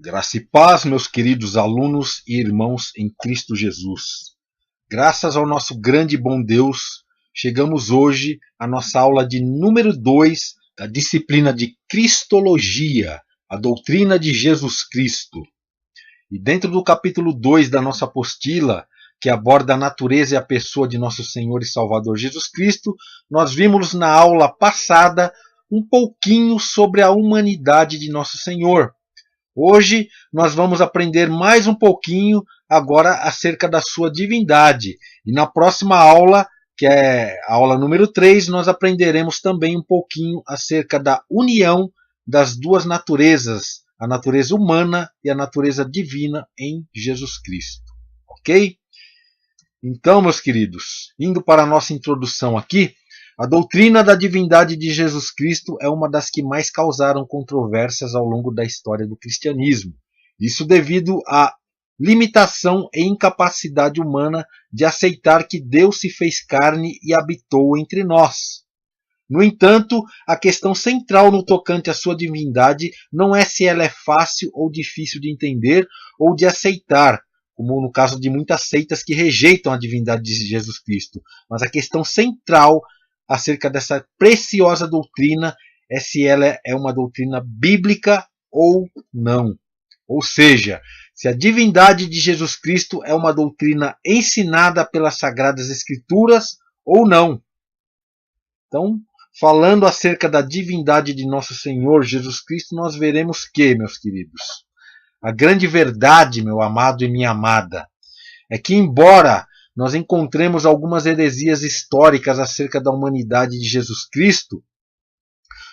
Graça e paz, meus queridos alunos e irmãos em Cristo Jesus. Graças ao nosso grande e bom Deus, chegamos hoje à nossa aula de número 2 da disciplina de Cristologia, a doutrina de Jesus Cristo. E dentro do capítulo 2 da nossa apostila, que aborda a natureza e a pessoa de nosso Senhor e Salvador Jesus Cristo, nós vimos na aula passada um pouquinho sobre a humanidade de nosso Senhor. Hoje nós vamos aprender mais um pouquinho agora acerca da sua divindade. E na próxima aula, que é a aula número 3, nós aprenderemos também um pouquinho acerca da união das duas naturezas, a natureza humana e a natureza divina em Jesus Cristo. Ok? Então, meus queridos, indo para a nossa introdução aqui, a doutrina da divindade de Jesus Cristo é uma das que mais causaram controvérsias ao longo da história do cristianismo. Isso devido à limitação e incapacidade humana de aceitar que Deus se fez carne e habitou entre nós. No entanto, a questão central no tocante à sua divindade não é se ela é fácil ou difícil de entender ou de aceitar, como no caso de muitas seitas que rejeitam a divindade de Jesus Cristo, mas a questão central acerca dessa preciosa doutrina é se ela é uma doutrina bíblica ou não. Ou seja, se a divindade de Jesus Cristo é uma doutrina ensinada pelas Sagradas Escrituras ou não. Então, falando acerca da divindade de nosso Senhor Jesus Cristo, nós veremos que, meus queridos, a grande verdade, meu amado e minha amada, é que embora nós encontremos algumas heresias históricas acerca da humanidade de Jesus Cristo,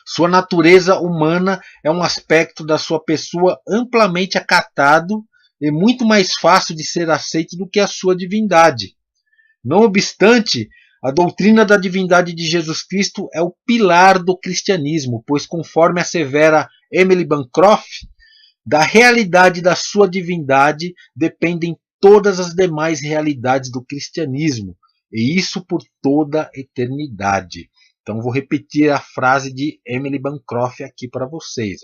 sua natureza humana é um aspecto da sua pessoa amplamente acatado e muito mais fácil de ser aceito do que a sua divindade. Não obstante, a doutrina da divindade de Jesus Cristo é o pilar do cristianismo, pois conforme assevera Emily Bancroft, da realidade da sua divindade dependem todas as demais realidades do cristianismo, e isso por toda a eternidade. Então vou repetir a frase de Emily Bancroft aqui para vocês.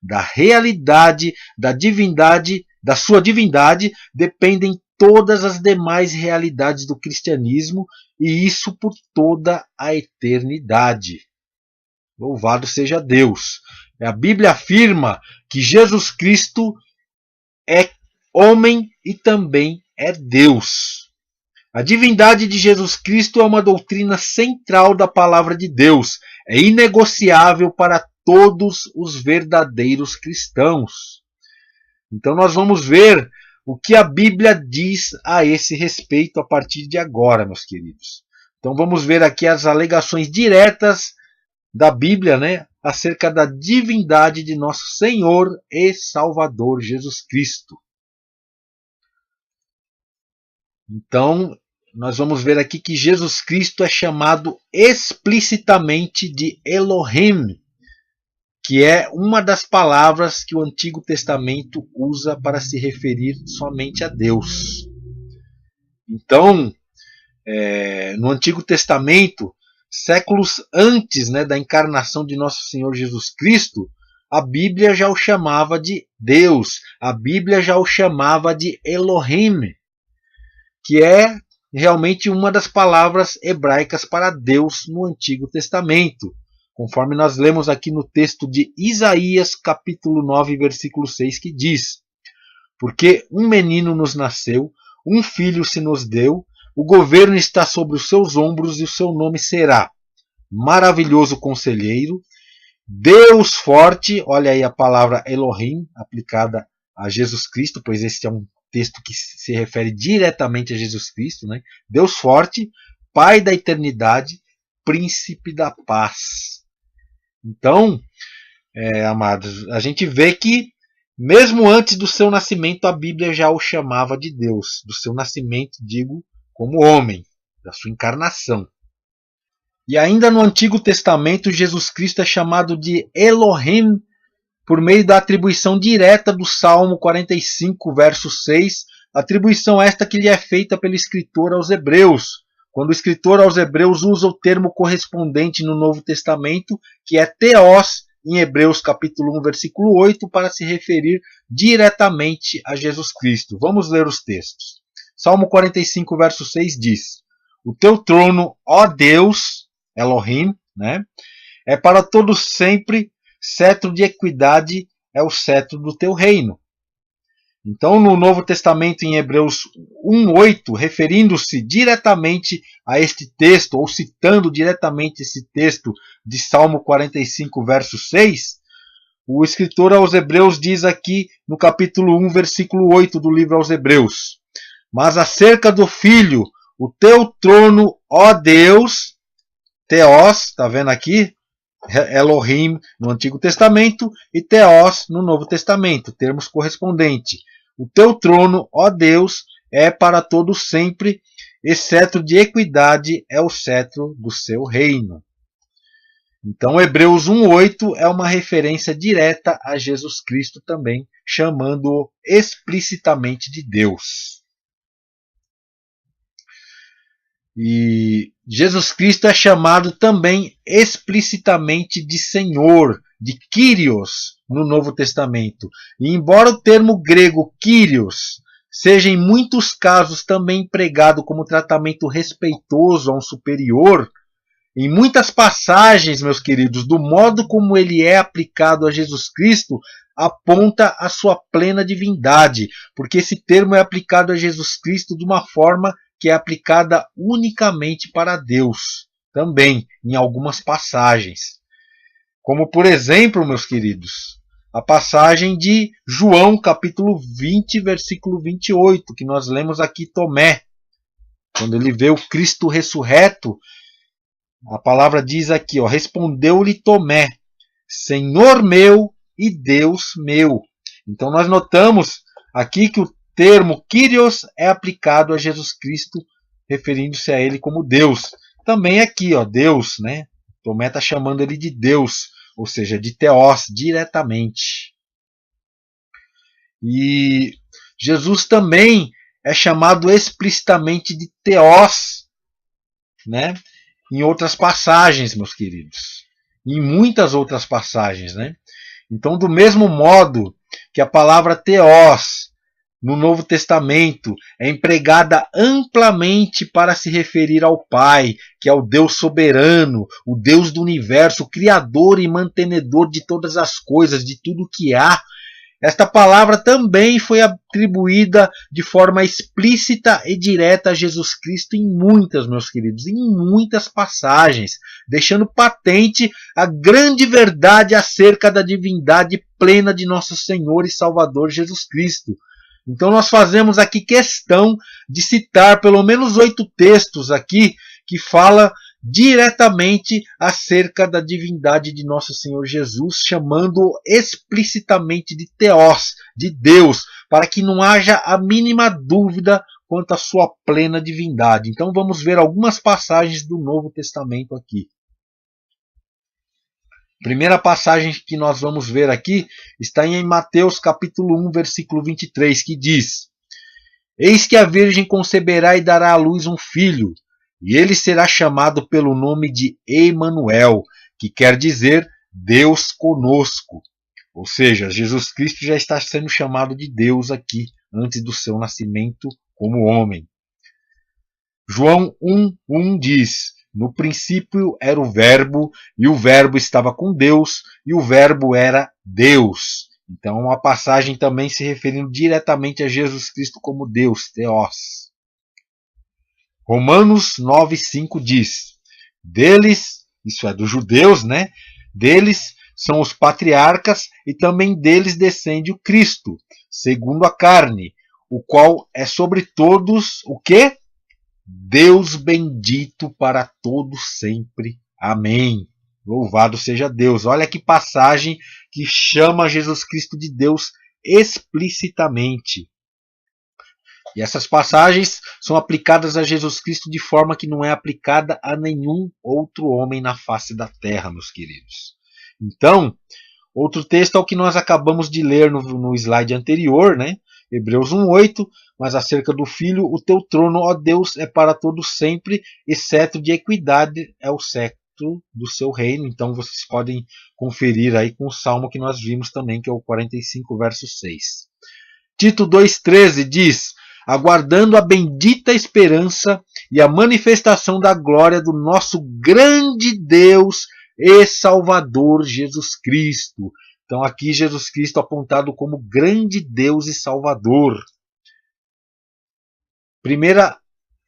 Da realidade da divindade, da sua divindade, dependem todas as demais realidades do cristianismo, e isso por toda a eternidade. Louvado seja Deus. A Bíblia afirma que Jesus Cristo é homem e também é Deus. A divindade de Jesus Cristo é uma doutrina central da palavra de Deus. É inegociável para todos os verdadeiros cristãos. Então nós vamos ver o que a Bíblia diz a esse respeito a partir de agora, meus queridos. Então vamos ver aqui as alegações diretas da Bíblia, acerca da divindade de nosso Senhor e Salvador Jesus Cristo. Então, nós vamos ver aqui que Jesus Cristo é chamado explicitamente de Elohim, que é uma das palavras que o Antigo Testamento usa para se referir somente a Deus. Então, no Antigo Testamento, séculos antes da encarnação de nosso Senhor Jesus Cristo, a Bíblia já o chamava de Deus, a Bíblia já o chamava de Elohim, que é realmente uma das palavras hebraicas para Deus no Antigo Testamento, conforme nós lemos aqui no texto de Isaías, capítulo 9, versículo 6, que diz: Porque um menino nos nasceu, um filho se nos deu, o governo está sobre os seus ombros e o seu nome será Maravilhoso Conselheiro, Deus Forte, olha aí a palavra Elohim aplicada a Jesus Cristo, pois este é um texto que se refere diretamente a Jesus Cristo, Deus Forte, Pai da eternidade, Príncipe da paz. Então, amados, a gente vê que mesmo antes do seu nascimento a Bíblia já o chamava de Deus, do seu nascimento, digo, como homem, da sua encarnação. E ainda no Antigo Testamento, Jesus Cristo é chamado de Elohim por meio da atribuição direta do Salmo 45, verso 6, atribuição esta que lhe é feita pelo escritor aos Hebreus, quando o escritor aos Hebreus usa o termo correspondente no Novo Testamento, que é Theos, em Hebreus capítulo 1, versículo 8, para se referir diretamente a Jesus Cristo. Vamos ler os textos. Salmo 45, verso 6 diz: O teu trono, ó Deus, Elohim, né, é para todos sempre, cetro de equidade é o cetro do teu reino. Então, no Novo Testamento, em Hebreus 1:8, referindo-se diretamente a este texto, ou citando diretamente esse texto de Salmo 45, verso 6, o escritor aos Hebreus diz aqui no capítulo 1, versículo 8 do livro aos Hebreus: Mas acerca do Filho, o teu trono, ó Deus, Theos, está vendo aqui? Elohim no Antigo Testamento e Theos no Novo Testamento, termos correspondentes. O teu trono, ó Deus, é para todo sempre, e cetro de equidade é o cetro do seu reino. Então, Hebreus 1:8 é uma referência direta a Jesus Cristo também, chamando-o explicitamente de Deus. E Jesus Cristo é chamado também explicitamente de Senhor, de Kyrios, no Novo Testamento. E embora o termo grego Kyrios seja em muitos casos também empregado como tratamento respeitoso a um superior, em muitas passagens, meus queridos, do modo como ele é aplicado a Jesus Cristo, aponta a sua plena divindade, porque esse termo é aplicado a Jesus Cristo de uma forma que é aplicada unicamente para Deus, também em algumas passagens. Como, por exemplo, meus queridos, a passagem de João, capítulo 20, versículo 28, que nós lemos aqui Tomé, quando ele vê o Cristo ressurreto, a palavra diz aqui, respondeu-lhe Tomé, Senhor meu e Deus meu. Então nós notamos aqui que o termo Kyrios é aplicado a Jesus Cristo, referindo-se a ele como Deus. Também aqui, Deus, né? Tomé está chamando ele de Deus, ou seja, de Theos, diretamente. E Jesus também é chamado explicitamente de Theos, né? Em outras passagens, meus queridos. Em muitas outras passagens, né? Então, do mesmo modo que a palavra Theos no Novo Testamento é empregada amplamente para se referir ao Pai, que é o Deus soberano, o Deus do universo, o Criador e mantenedor de todas as coisas, de tudo que há. Esta palavra também foi atribuída de forma explícita e direta a Jesus Cristo em muitas, meus queridos, em muitas passagens, deixando patente a grande verdade acerca da divindade plena de nosso Senhor e Salvador Jesus Cristo. Então nós fazemos aqui questão de citar pelo menos 8 textos aqui que fala diretamente acerca da divindade de nosso Senhor Jesus, chamando-o explicitamente de Theos, de Deus, para que não haja a mínima dúvida quanto à sua plena divindade. Então vamos ver algumas passagens do Novo Testamento aqui. A primeira passagem que nós vamos ver aqui está em Mateus capítulo 1, versículo 23, que diz: Eis que a Virgem conceberá e dará à luz um filho, e ele será chamado pelo nome de Emanuel, que quer dizer Deus conosco. Ou seja, Jesus Cristo já está sendo chamado de Deus aqui, antes do seu nascimento como homem. João 1:1 diz: No princípio era o Verbo, e o Verbo estava com Deus, e o Verbo era Deus. Então, uma passagem também se referindo diretamente a Jesus Cristo como Deus, Theos. Romanos 9:5 diz: Deles, isso é, dos judeus, né? Deles são os patriarcas, e também deles descende o Cristo, segundo a carne, o qual é sobre todos o quê? Deus bendito para todos sempre. Amém. Louvado seja Deus. Olha que passagem que chama Jesus Cristo de Deus explicitamente. E essas passagens são aplicadas a Jesus Cristo de forma que não é aplicada a nenhum outro homem na face da terra, meus queridos. Então, outro texto é o que nós acabamos de ler no slide anterior, né? Hebreus 1:8, mas acerca do Filho, o teu trono, ó Deus, é para todos sempre, e cetro de equidade é o dentro do seu reino. Então vocês podem conferir aí com o salmo que nós vimos também, que é o 45, verso 6. Tito 2,13 diz: aguardando a bendita esperança e a manifestação da glória do nosso grande Deus e Salvador Jesus Cristo. Então aqui Jesus Cristo apontado como grande Deus e Salvador. 1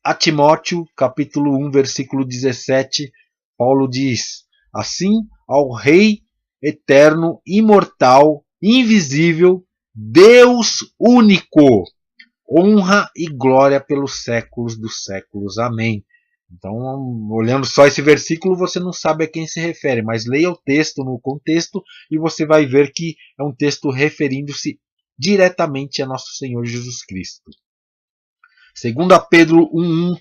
a Timóteo, capítulo 1, versículo 17, Paulo diz: assim ao Rei eterno, imortal, invisível, Deus único, honra e glória pelos séculos dos séculos. Amém. Então, olhando só esse versículo, você não sabe a quem se refere, mas leia o texto no contexto e você vai ver que é um texto referindo-se diretamente a nosso Senhor Jesus Cristo. 2 Pedro 1,1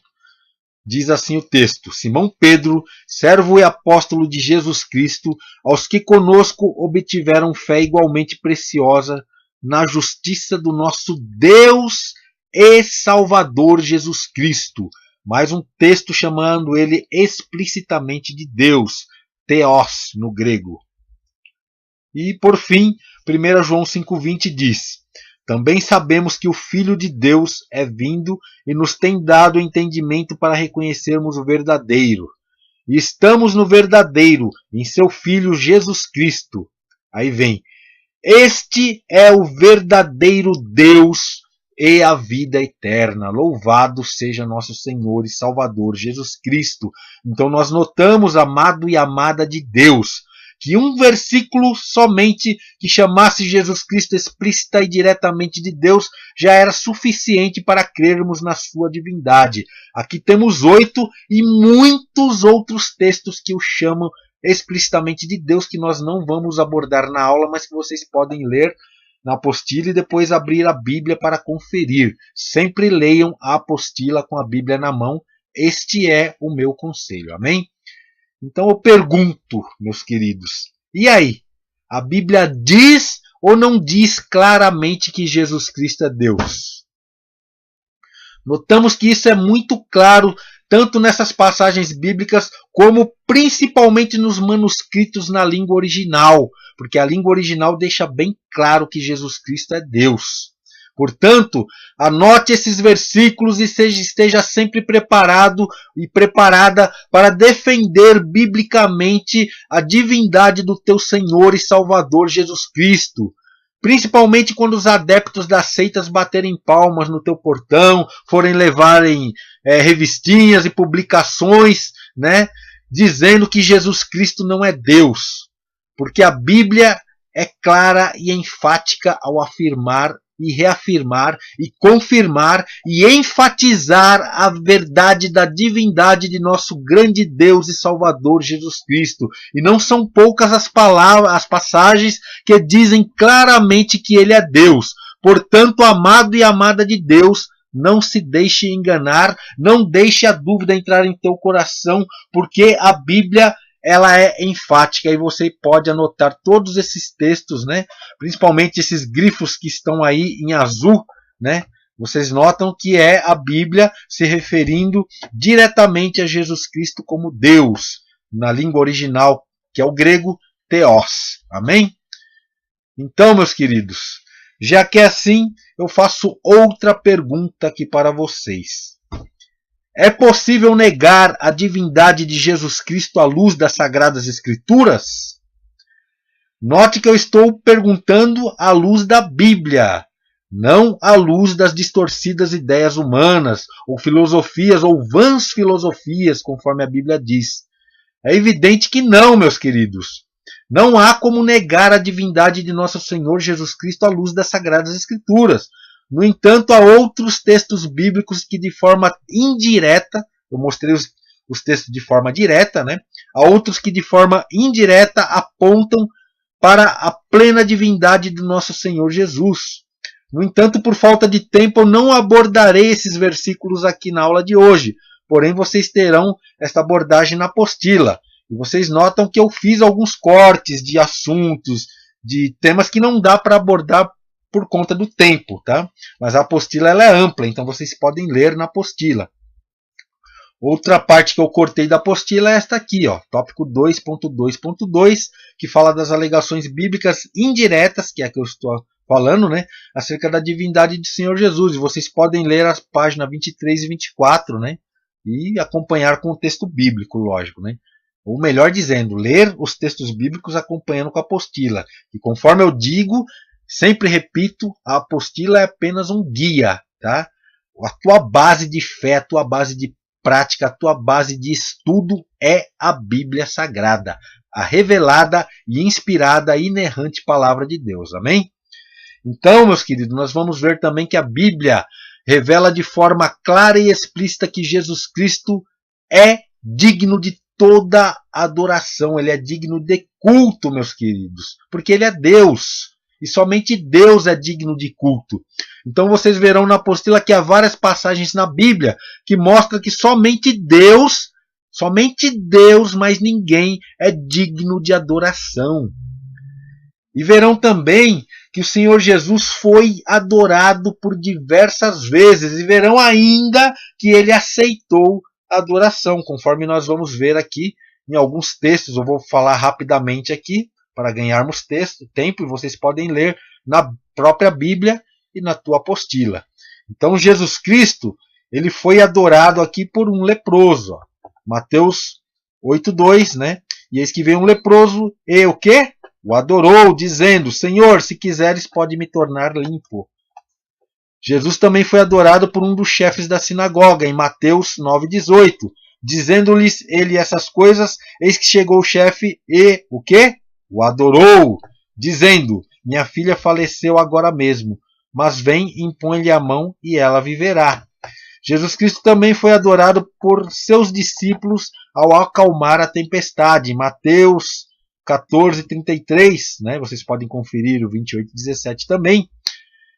diz assim o texto: Simão Pedro, servo e apóstolo de Jesus Cristo, aos que conosco obtiveram fé igualmente preciosa na justiça do nosso Deus e Salvador Jesus Cristo. Mais um texto chamando ele explicitamente de Deus, Theos no grego. E por fim, 1 João 5,20 diz: também sabemos que o Filho de Deus é vindo e nos tem dado entendimento para reconhecermos o verdadeiro. E estamos no verdadeiro, em seu Filho Jesus Cristo. Aí vem: este é o verdadeiro Deus e a vida eterna. Louvado seja nosso Senhor e Salvador Jesus Cristo. Então nós notamos, amado e amada de Deus, que um versículo somente que chamasse Jesus Cristo explícita e diretamente de Deus já era suficiente para crermos na sua divindade. Aqui temos 8 e muitos outros textos que o chamam explicitamente de Deus, que nós não vamos abordar na aula, mas que vocês podem ler na apostila e depois abrir a Bíblia para conferir. Sempre leiam a apostila com a Bíblia na mão. Este é o meu conselho. Amém? Então eu pergunto, meus queridos, e aí? A Bíblia diz ou não diz claramente que Jesus Cristo é Deus? Notamos que isso é muito claro, tanto nessas passagens bíblicas, como principalmente nos manuscritos na língua original, porque a língua original deixa bem claro que Jesus Cristo é Deus. Portanto, anote esses versículos e esteja sempre preparado e preparada para defender biblicamente a divindade do teu Senhor e Salvador Jesus Cristo. Principalmente quando os adeptos das seitas baterem palmas no teu portão, forem levarem revistinhas e publicações, né, dizendo que Jesus Cristo não é Deus. Porque a Bíblia é clara e enfática ao afirmar e reafirmar e confirmar e enfatizar a verdade da divindade de nosso grande Deus e Salvador Jesus Cristo. E não são poucas as palavras, as passagens que dizem claramente que ele é Deus. Portanto, amado e amada de Deus, não se deixe enganar, não deixe a dúvida entrar em teu coração, porque a Bíblia ela é enfática e você pode anotar todos esses textos, né? Principalmente esses grifos que estão aí em azul, né? Vocês notam que é a Bíblia se referindo diretamente a Jesus Cristo como Deus, na língua original, que é o grego Theos. Amém? Então, meus queridos, já que é assim, eu faço outra pergunta aqui para vocês. É possível negar a divindade de Jesus Cristo à luz das Sagradas Escrituras? Note que eu estou perguntando à luz da Bíblia, não à luz das distorcidas ideias humanas, ou filosofias, ou vãs filosofias, conforme a Bíblia diz. É evidente que não, meus queridos. Não há como negar a divindade de nosso Senhor Jesus Cristo à luz das Sagradas Escrituras. No entanto, há outros textos bíblicos que de forma indireta, eu mostrei os textos de forma direta, né? Há outros que de forma indireta apontam para a plena divindade do nosso Senhor Jesus. No entanto, por falta de tempo, eu não abordarei esses versículos aqui na aula de hoje. Porém, vocês terão esta abordagem na apostila. E vocês notam que eu fiz alguns cortes de assuntos, de temas que não dá para abordar por conta do tempo, tá? Mas a apostila ela é ampla, então vocês podem ler na apostila. Outra parte que eu cortei da apostila é esta aqui, ó, tópico 2.2.2, que fala das alegações bíblicas indiretas, que é a que eu estou falando, né, acerca da divindade do Senhor Jesus. E vocês podem ler as páginas 23 e 24, né, e acompanhar com o texto bíblico, lógico, né. Ou melhor dizendo, ler os textos bíblicos acompanhando com a apostila. E conforme eu digo, sempre repito, a apostila é apenas um guia, tá? A tua base de fé, a tua base de prática, a tua base de estudo é a Bíblia Sagrada, a revelada e inspirada e inerrante palavra de Deus. Amém? Então, meus queridos, nós vamos ver também que a Bíblia revela de forma clara e explícita que Jesus Cristo é digno de toda adoração, ele é digno de culto, meus queridos, porque ele é Deus, e somente Deus é digno de culto. Então vocês verão na apostila que há várias passagens na Bíblia que mostram que somente Deus, mais ninguém é digno de adoração. E verão também que o Senhor Jesus foi adorado por diversas vezes, e verão ainda que ele aceitou adoração, conforme nós vamos ver aqui em alguns textos. Eu vou falar rapidamente aqui para ganharmos tempo, e vocês podem ler na própria Bíblia e na tua apostila. Então Jesus Cristo, ele foi adorado aqui por um leproso, ó. Mateus 8:2, né? E eis que veio um leproso e o quê? O adorou, dizendo: Senhor, se quiseres, pode me tornar limpo. Jesus também foi adorado por um dos chefes da sinagoga, em Mateus 9:18. Dizendo-lhes ele essas coisas, eis que chegou o chefe e, o quê? O adorou, dizendo: minha filha faleceu agora mesmo, mas vem, impõe-lhe a mão e ela viverá. Jesus Cristo também foi adorado por seus discípulos ao acalmar a tempestade. Mateus 14:33, né? Vocês podem conferir o 28:17 também.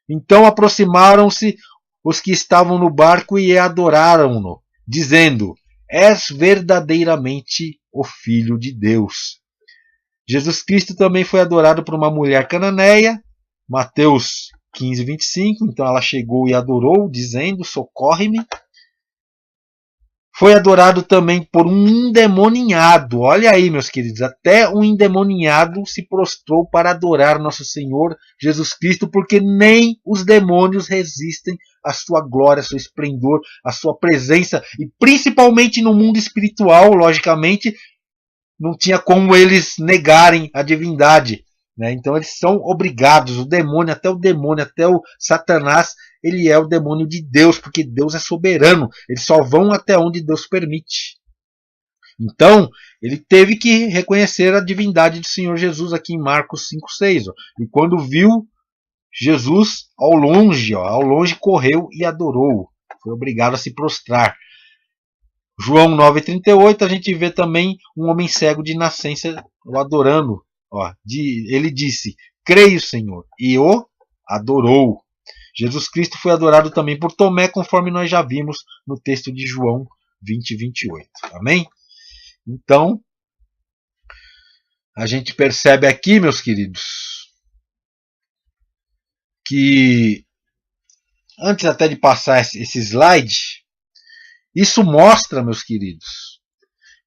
Então aproximaram-se os que estavam no barco e adoraram-no, dizendo: és verdadeiramente o Filho de Deus. Jesus Cristo também foi adorado por uma mulher cananeia, Mateus 15:25. Então ela chegou e adorou, dizendo: socorre-me. Foi adorado também por um endemoniado. Olha aí, meus queridos, até um endemoniado se prostrou para adorar nosso Senhor Jesus Cristo, porque nem os demônios resistem à sua glória, ao seu esplendor, à sua presença, e principalmente no mundo espiritual, logicamente, não tinha como eles negarem a divindade, né? Então eles são obrigados, o demônio, até o Satanás, ele é o demônio de Deus, porque Deus é soberano. Eles só vão até onde Deus permite. Então, ele teve que reconhecer a divindade do Senhor Jesus aqui em Marcos 5:6. E quando viu Jesus ao longe correu e adorou. Foi obrigado a se prostrar. João 9:38, a gente vê também um homem cego de nascença o adorando. Ele disse: creio, Senhor, e o adorou. Jesus Cristo foi adorado também por Tomé, conforme nós já vimos no texto de João 20:28. Amém? Então, a gente percebe aqui, meus queridos, que antes até de passar esse slide, isso mostra, meus queridos,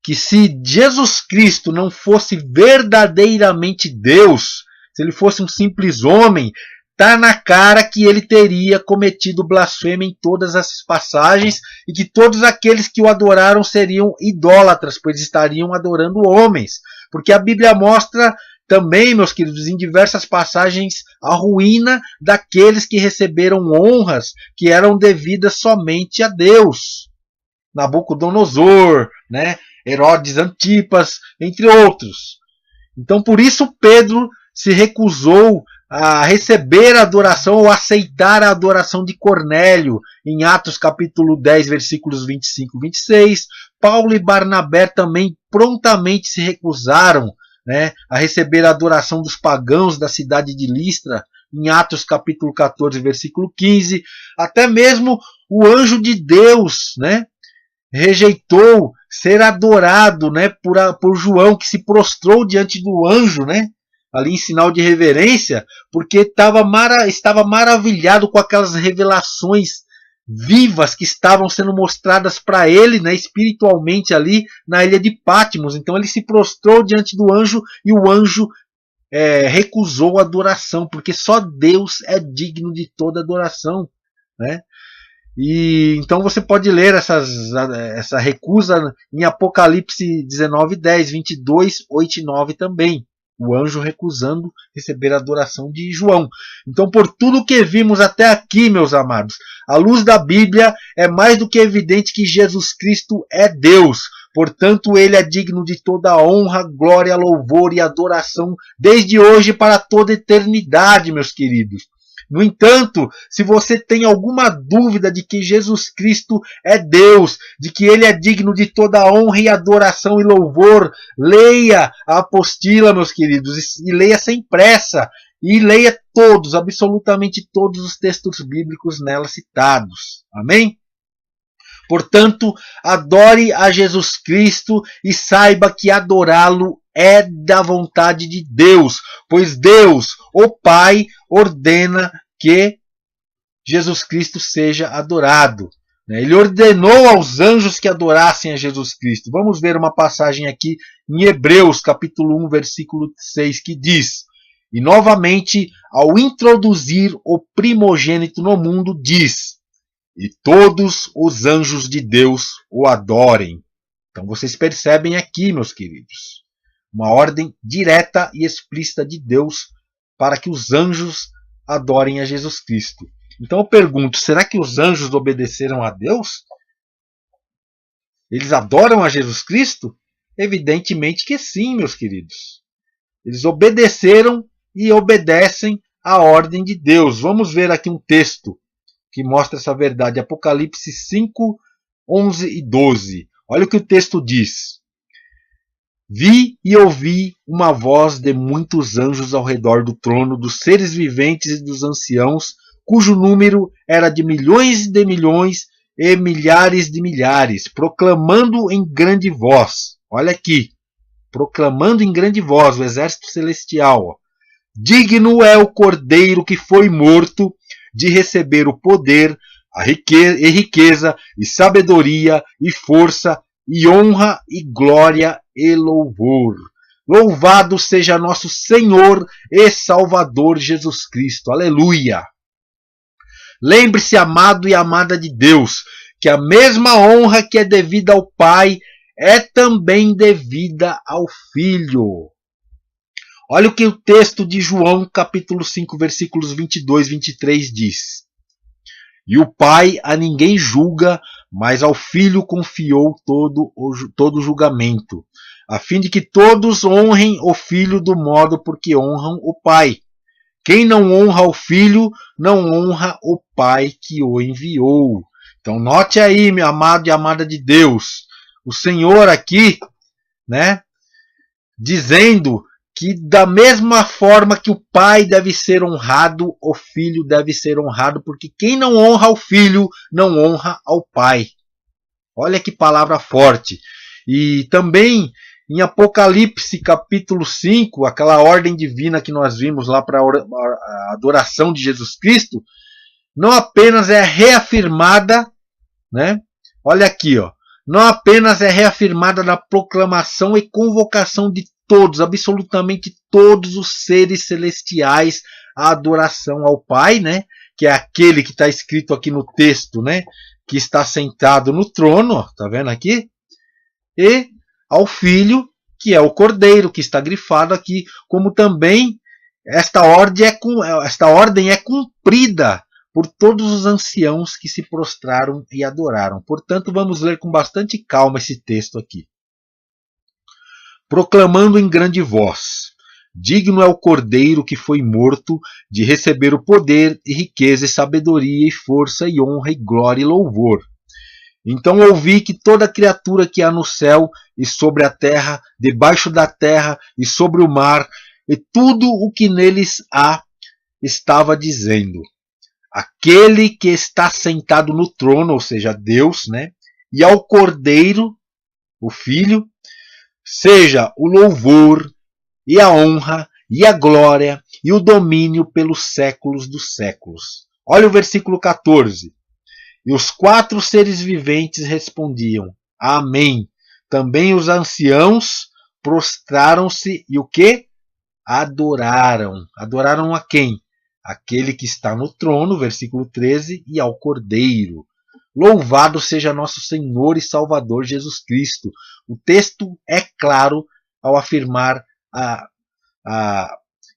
que se Jesus Cristo não fosse verdadeiramente Deus, se ele fosse um simples homem, está na cara que ele teria cometido blasfêmia em todas essas passagens e que todos aqueles que o adoraram seriam idólatras, pois estariam adorando homens. Porque a Bíblia mostra também, meus queridos, em diversas passagens, a ruína daqueles que receberam honras que eram devidas somente a Deus. Nabucodonosor, né? Herodes Antipas, entre outros. Então, por isso Pedro se recusou a receber a adoração ou aceitar a adoração de Cornélio, em Atos capítulo 10, versículos 25 e 26. Paulo e Barnabé também prontamente se recusaram, né, a receber a adoração dos pagãos da cidade de Listra, em Atos capítulo 14, versículo 15. Até mesmo o anjo de Deus, né, rejeitou ser adorado, né, por João, que se prostrou diante do anjo, né, ali em sinal de reverência, porque estava maravilhado com aquelas revelações vivas que estavam sendo mostradas para ele, né, espiritualmente ali na ilha de Patmos. Então ele se prostrou diante do anjo e o anjo recusou a adoração, porque só Deus é digno de toda adoração, né? E então você pode ler essa recusa em Apocalipse 19, 10, 22, 8 e 9 também. O anjo recusando receber a adoração de João. Então, por tudo que vimos até aqui, meus amados, à luz da Bíblia, é mais do que evidente que Jesus Cristo é Deus. Portanto, ele é digno de toda honra, glória, louvor e adoração, desde hoje para toda a eternidade, meus queridos. No entanto, se você tem alguma dúvida de que Jesus Cristo é Deus, de que ele é digno de toda honra e adoração e louvor, leia a apostila, meus queridos, e leia sem pressa, e leia todos, absolutamente todos os textos bíblicos nela citados. Amém? Portanto, adore a Jesus Cristo e saiba que adorá-lo é da vontade de Deus, pois Deus, o Pai, ordena que Jesus Cristo seja adorado. Ele ordenou aos anjos que adorassem a Jesus Cristo. Vamos ver uma passagem aqui em Hebreus, capítulo 1, versículo 6, que diz: e novamente, ao introduzir o primogênito no mundo, diz: e todos os anjos de Deus o adorem. Então vocês percebem aqui, meus queridos, uma ordem direta e explícita de Deus para que os anjos adorem a Jesus Cristo. Então eu pergunto, será que os anjos obedeceram a Deus? Eles adoram a Jesus Cristo? Evidentemente que sim, meus queridos. Eles obedeceram e obedecem à ordem de Deus. Vamos ver aqui um texto que mostra essa verdade. Apocalipse 5, 11 e 12. Olha o que o texto diz. Vi e ouvi uma voz de muitos anjos ao redor do trono, dos seres viventes e dos anciãos, cujo número era de milhões e milhares de milhares, proclamando em grande voz. Olha aqui, proclamando em grande voz, o exército celestial. Digno é o Cordeiro que foi morto de receber o poder, a riqueza e sabedoria e força e honra e glória e louvor. Louvado seja nosso Senhor e Salvador Jesus Cristo. Aleluia! Lembre-se, amado e amada de Deus, que a mesma honra que é devida ao Pai é também devida ao Filho. Olha o que o texto de João, capítulo 5, versículos 22 e 23 diz. E o Pai a ninguém julga, mas ao Filho confiou todo o julgamento, a fim de que todos honrem o Filho do modo por que honram o Pai. Quem não honra o Filho, não honra o Pai que o enviou. Então note aí, meu amado e amada de Deus, o Senhor aqui, né, dizendo que da mesma forma que o Pai deve ser honrado, o Filho deve ser honrado, porque quem não honra o Filho, não honra ao Pai. Olha que palavra forte. E também em Apocalipse capítulo 5, aquela ordem divina que nós vimos lá para a adoração de Jesus Cristo, não apenas é reafirmada, né? Olha aqui, ó, não apenas é reafirmada na proclamação e convocação de todos, absolutamente todos os seres celestiais, a adoração ao Pai, né? Que é aquele que está escrito aqui no texto, né? Que está sentado no trono, tá vendo aqui? E ao Filho, que é o Cordeiro, que está grifado aqui, como também esta ordem é cumprida por todos os anciãos que se prostraram e adoraram. Portanto, vamos ler com bastante calma esse texto aqui. Proclamando em grande voz: digno é o Cordeiro que foi morto de receber o poder e riqueza e sabedoria e força e honra e glória e louvor. Então ouvi que toda criatura que há no céu e sobre a terra, debaixo da terra e sobre o mar, e tudo o que neles há, estava dizendo: aquele que está sentado no trono, ou seja, Deus, né? E ao Cordeiro, o Filho, seja o louvor e a honra e a glória e o domínio pelos séculos dos séculos. Olha o versículo 14. E os 4 seres viventes respondiam: Amém. Também os anciãos prostraram-se e o quê? Adoraram. Adoraram a quem? Aquele que está no trono, versículo 13, e ao Cordeiro. Louvado seja nosso Senhor e Salvador Jesus Cristo. O texto é claro ao afirmar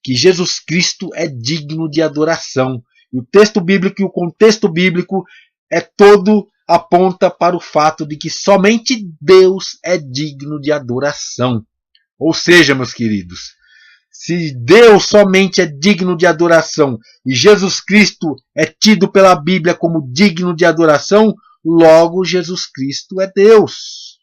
que Jesus Cristo é digno de adoração. E o texto bíblico e o contexto bíblico todo aponta para o fato de que somente Deus é digno de adoração. Ou seja, meus queridos, se Deus somente é digno de adoração e Jesus Cristo é tido pela Bíblia como digno de adoração, logo Jesus Cristo é Deus.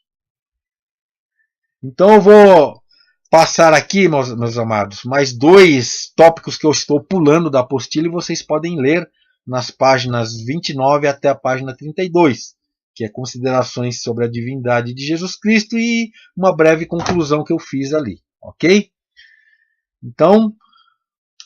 Então eu vou passar aqui, meus amados, mais 2 tópicos que eu estou pulando da apostila e vocês podem ler nas páginas 29 até a página 32, que é considerações sobre a divindade de Jesus Cristo e uma breve conclusão que eu fiz ali, ok? Então,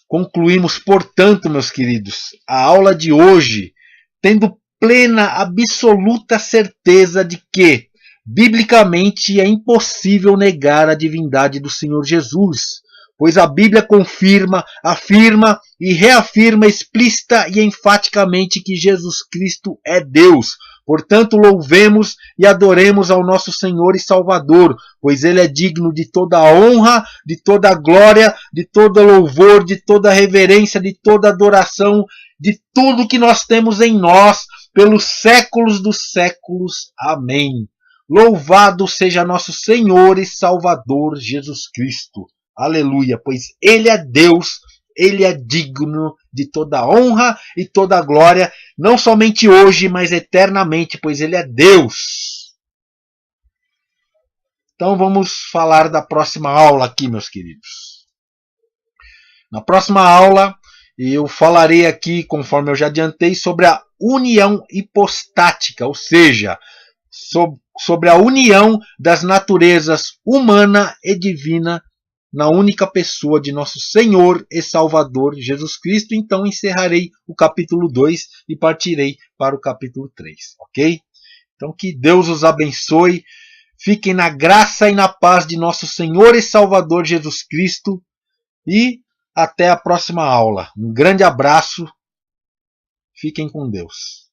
concluímos, portanto, meus queridos, a aula de hoje, tendo plena, absoluta certeza de que, biblicamente, é impossível negar a divindade do Senhor Jesus, pois a Bíblia confirma, afirma e reafirma explícita e enfaticamente que Jesus Cristo é Deus. Portanto, louvemos e adoremos ao nosso Senhor e Salvador, pois Ele é digno de toda a honra, de toda a glória, de todo louvor, de toda a reverência, de toda a adoração, de tudo que nós temos em nós, pelos séculos dos séculos. Amém. Louvado seja nosso Senhor e Salvador Jesus Cristo. Aleluia, pois Ele é Deus, Ele é digno de toda a honra e toda a glória, não somente hoje, mas eternamente, pois Ele é Deus. Então vamos falar da próxima aula aqui, meus queridos. Na próxima aula, eu falarei aqui, conforme eu já adiantei, sobre a união hipostática, ou seja, sobre a união das naturezas humana e divina na única pessoa de nosso Senhor e Salvador Jesus Cristo. Então encerrarei o capítulo 2 e partirei para o capítulo 3, ok? Então que Deus os abençoe, fiquem na graça e na paz de nosso Senhor e Salvador Jesus Cristo e até a próxima aula. Um grande abraço, fiquem com Deus.